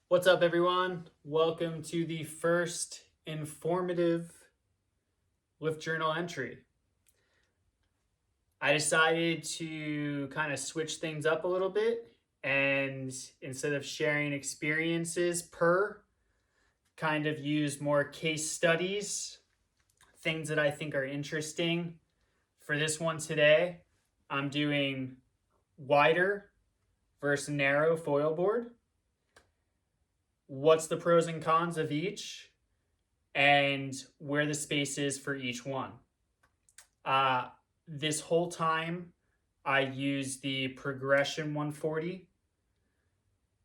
What's up, everyone? Welcome to the first informative lift journal entry. I decided to kind of switch things up a little bit, and instead of sharing experiences kind of use more case studies, things that I think are interesting. For this one today, I'm doing wider versus narrow foil board. What's the pros and cons of each, and where the space is for each one. This whole time, I used the Progression 140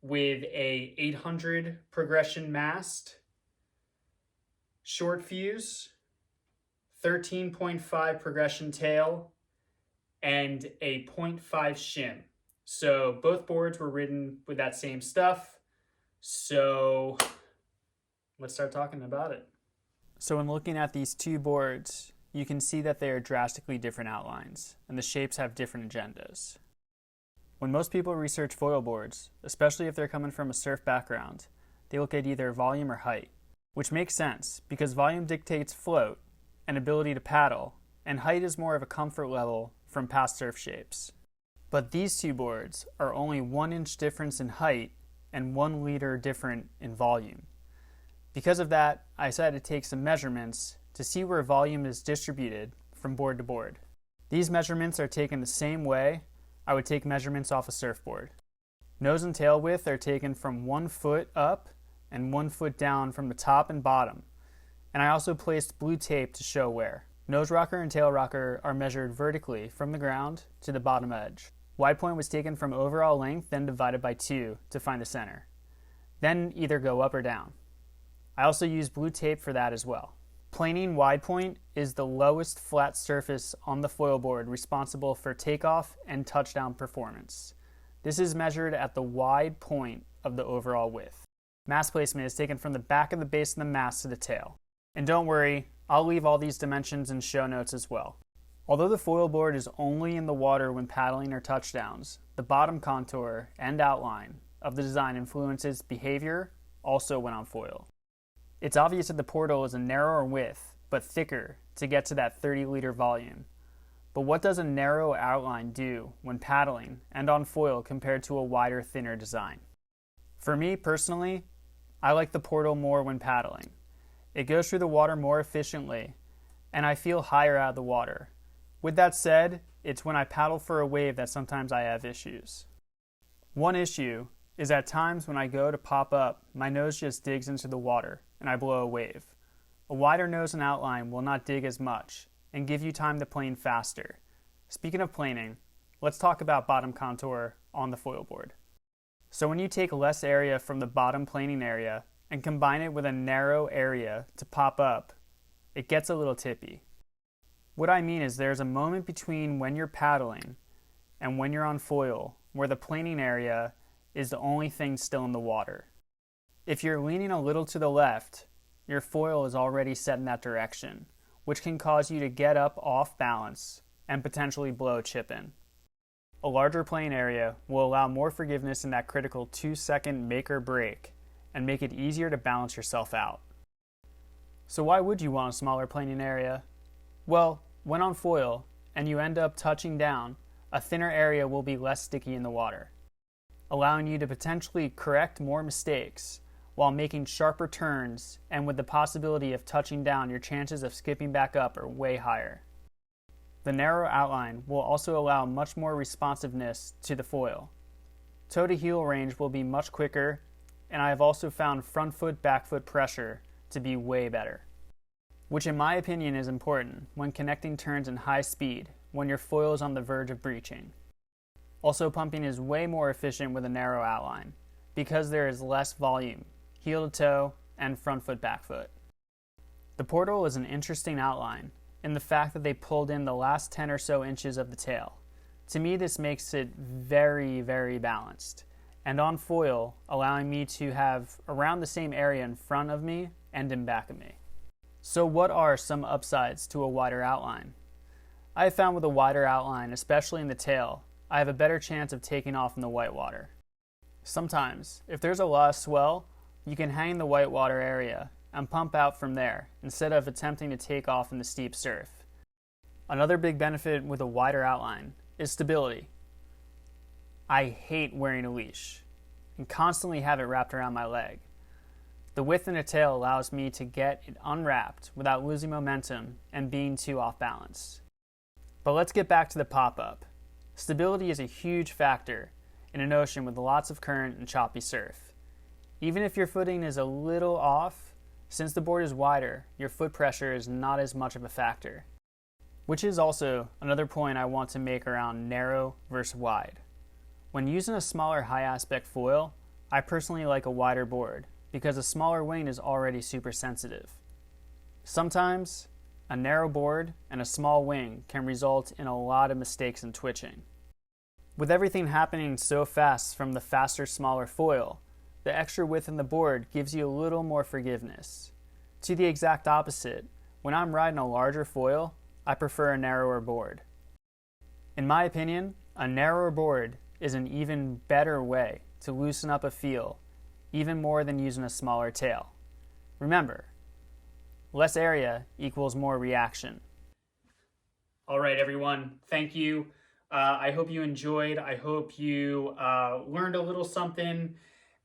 with a 800 progression mast, short fuse, 13.5 progression tail, and a 0.5 shim. So both boards were ridden with that same stuff. So let's start talking about it. So when looking at these two boards, you can see that they are drastically different outlines, and the shapes have different agendas. When most people research foil boards, especially if they're coming from a surf background, they look at either volume or height, which makes sense because volume dictates float and ability to paddle, and height is more of a comfort level from past surf shapes. But these two boards are only 1 inch difference in height and 1 liter different in volume. Because of that, I decided to take some measurements to see where volume is distributed from board to board. These measurements are taken the same way I would take measurements off a surfboard. Nose and tail width are taken from 1 foot up and 1 foot down from the top and bottom, and I also placed blue tape to show where. Nose rocker and tail rocker are measured vertically from the ground to the bottom edge. Wide point was taken from overall length, then divided by 2 to find the center. Then either go up or down. I also used blue tape for that as well. Planing wide point is the lowest flat surface on the foil board responsible for takeoff and touchdown performance. This is measured at the wide point of the overall width. Mast placement is taken from the back of the base of the mast to the tail. And don't worry, I'll leave all these dimensions in show notes as well. Although the foil board is only in the water when paddling or touchdowns, the bottom contour and outline of the design influences behavior also when on foil. It's obvious that the portal is a narrower width, but thicker to get to that 30-liter volume. But what does a narrow outline do when paddling and on foil compared to a wider, thinner design? For me personally, I like the portal more when paddling. It goes through the water more efficiently, and I feel higher out of the water. With that said, it's when I paddle for a wave that sometimes I have issues. One issue is at times when I go to pop up, my nose just digs into the water and I blow a wave. A wider nose and outline will not dig as much and give you time to plane faster. Speaking of planing, let's talk about bottom contour on the foil board. So when you take less area from the bottom planing area and combine it with a narrow area to pop up, it gets a little tippy. What I mean is there's a moment between when you're paddling and when you're on foil where the planing area is the only thing still in the water. If you're leaning a little to the left, your foil is already set in that direction, which can cause you to get up off balance and potentially blow a chip in. A larger plane area will allow more forgiveness in that critical 2-second make or break and make it easier to balance yourself out. So why would you want a smaller planing area? Well, when on foil and you end up touching down, a thinner area will be less sticky in the water, allowing you to potentially correct more mistakes while making sharper turns, and with the possibility of touching down, your chances of skipping back up are way higher. The narrow outline will also allow much more responsiveness to the foil. Toe to heel range will be much quicker, and I have also found front foot, back foot pressure to be way better, which in my opinion is important when connecting turns in high speed when your foil is on the verge of breaching. Also, pumping is way more efficient with a narrow outline because there is less volume, heel to toe, and front foot, back foot. The portal is an interesting outline in the fact that they pulled in the last 10 or so inches of the tail. To me, this makes it very, very balanced, and on foil, allowing me to have around the same area in front of me and in back of me. So what are some upsides to a wider outline? I have found with a wider outline, especially in the tail, I have a better chance of taking off in the whitewater. Sometimes, if there's a lot of swell, you can hang the whitewater area and pump out from there instead of attempting to take off in the steep surf. Another big benefit with a wider outline is stability. I hate wearing a leash and constantly have it wrapped around my leg. The width in the tail allows me to get it unwrapped without losing momentum and being too off balance. But let's get back to the pop-up. Stability is a huge factor in an ocean with lots of current and choppy surf. Even if your footing is a little off, since the board is wider, your foot pressure is not as much of a factor. Which is also another point I want to make around narrow versus wide. When using a smaller high aspect foil, I personally like a wider board because a smaller wing is already super sensitive. Sometimes, a narrow board and a small wing can result in a lot of mistakes and twitching. With everything happening so fast from the faster, smaller foil, the extra width in the board gives you a little more forgiveness. To the exact opposite, when I'm riding a larger foil, I prefer a narrower board. In my opinion, a narrower board is an even better way to loosen up a feel, even more than using a smaller tail. Remember, less area equals more reaction. All right, everyone. Thank you. I hope you enjoyed. I hope you learned a little something,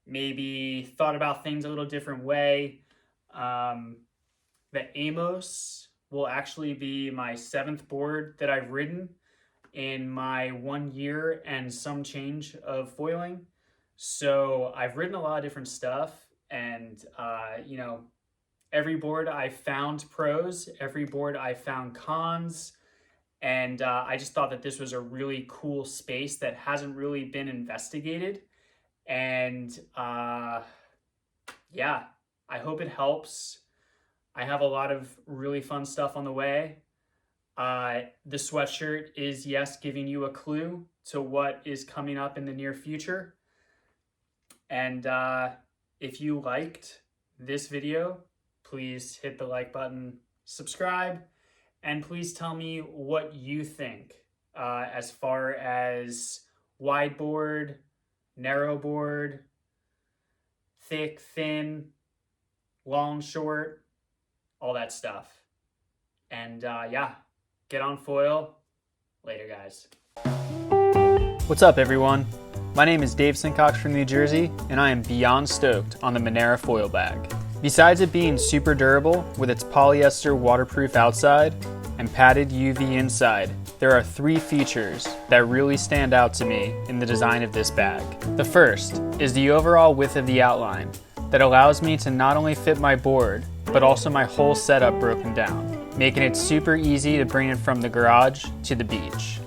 maybe thought about things a little different way. The Amos will actually be my 7th board that I've ridden in my 1 year and some change of foiling. So I've ridden a lot of different stuff, and every board I found pros, every board I found cons, and I just thought that this was a really cool space that hasn't really been investigated. And yeah, I hope it helps. I have a lot of really fun stuff on the way. The sweatshirt is, yes, giving you a clue to what is coming up in the near future. And if you liked this video, please hit the like button, subscribe, and please tell me what you think as far as wide board, narrow board, thick, thin, long, short, all that stuff. And yeah, get on foil. Later, guys. What's up, everyone? My name is Dave Sincox from New Jersey, and I am beyond stoked on the Monera foil bag. Besides it being super durable with its polyester waterproof outside and padded UV inside, there are 3 features that really stand out to me in the design of this bag. The first is the overall width of the outline that allows me to not only fit my board, but also my whole setup broken down, making it super easy to bring it from the garage to the beach.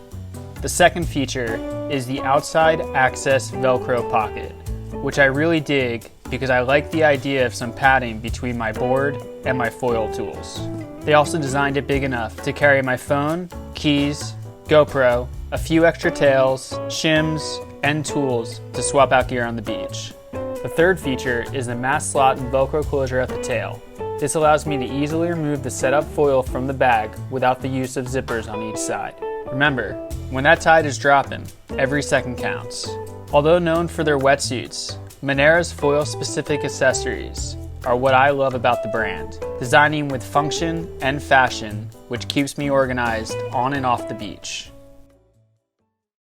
The second feature is the outside access Velcro pocket, which I really dig because I like the idea of some padding between my board and my foil tools. They also designed it big enough to carry my phone, keys, GoPro, a few extra tails, shims, and tools to swap out gear on the beach. The third feature is the mass slot and Velcro closure at the tail. This allows me to easily remove the setup foil from the bag without the use of zippers on each side. Remember, when that tide is dropping, every second counts. Although known for their wetsuits, Monera's foil-specific accessories are what I love about the brand, designing with function and fashion, which keeps me organized on and off the beach.